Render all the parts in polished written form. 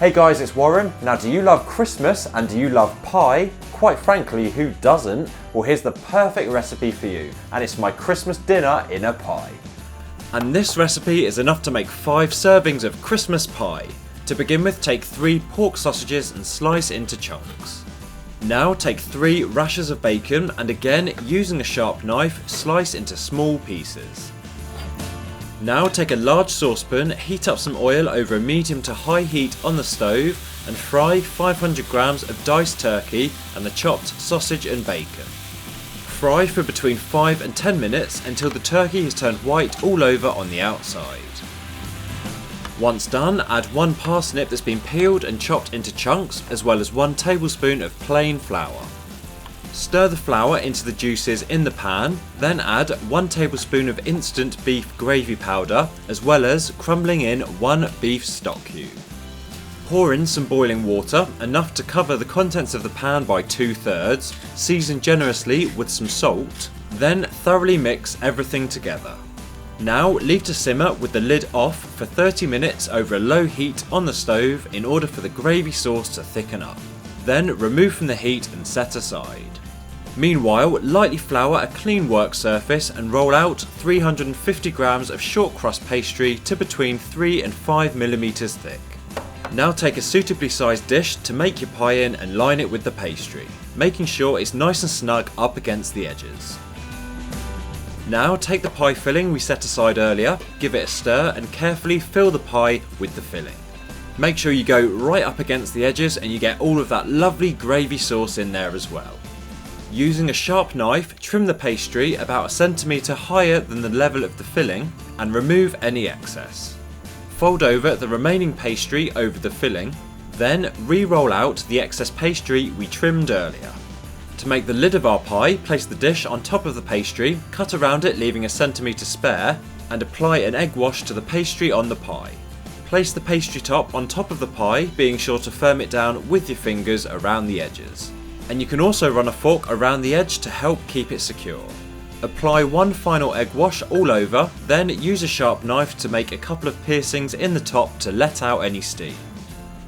Hey guys, it's Warren. Now, do you love Christmas and do you love pie? Quite frankly, who doesn't? Well, here's the perfect recipe for you, and it's my Christmas dinner in a pie. And this recipe is enough to make 5 servings of Christmas pie. To begin with, take 3 pork sausages and slice into chunks. Now take 3 rashers of bacon and again, using a sharp knife, slice into small pieces. Now take a large saucepan, heat up some oil over a medium to high heat on the stove and fry 500 grams of diced turkey and the chopped sausage and bacon. Fry for between 5 and 10 minutes until the turkey has turned white all over on the outside. Once done, add 1 parsnip that's been peeled and chopped into chunks, as well as 1 tablespoon of plain flour. Stir the flour into the juices in the pan, then add 1 tablespoon of instant beef gravy powder, as well as crumbling in 1 beef stock cube. Pour in some boiling water, enough to cover the contents of the pan by 2/3, season generously with some salt, then thoroughly mix everything together. Now leave to simmer with the lid off for 30 minutes over a low heat on the stove in order for the gravy sauce to thicken up. Then remove from the heat and set aside. Meanwhile, lightly flour a clean work surface and roll out 350 grams of shortcrust pastry to between 3 and 5 millimeters thick. Now take a suitably sized dish to make your pie in and line it with the pastry, making sure it's nice and snug up against the edges. Now take the pie filling we set aside earlier, give it a stir and carefully fill the pie with the filling. Make sure you go right up against the edges and you get all of that lovely gravy sauce in there as well. Using a sharp knife, trim the pastry about 1 centimetre higher than the level of the filling and remove any excess. Fold over the remaining pastry over the filling, then re-roll out the excess pastry we trimmed earlier. To make the lid of our pie, place the dish on top of the pastry, cut around it leaving 1 centimetre spare, and apply an egg wash to the pastry on the pie. Place the pastry top on top of the pie, being sure to firm it down with your fingers around the edges. And you can also run a fork around the edge to help keep it secure. Apply 1 final egg wash all over, then use a sharp knife to make a couple of piercings in the top to let out any steam.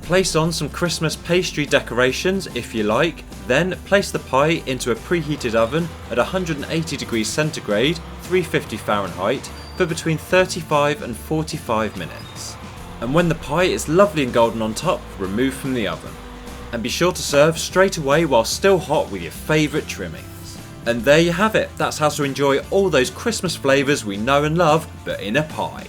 Place on some Christmas pastry decorations if you like, then place the pie into a preheated oven at 180 degrees centigrade, 350 Fahrenheit, for between 35 and 45 minutes. And when the pie is lovely and golden on top, remove from the oven. And be sure to serve straight away while still hot with your favourite trimmings. And there you have it, that's how to enjoy all those Christmas flavours we know and love, but in a pie.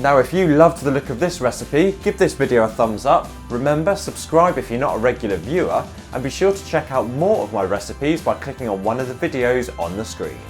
Now if you loved the look of this recipe, give this video a thumbs up, remember subscribe if you're not a regular viewer, and be sure to check out more of my recipes by clicking on one of the videos on the screen.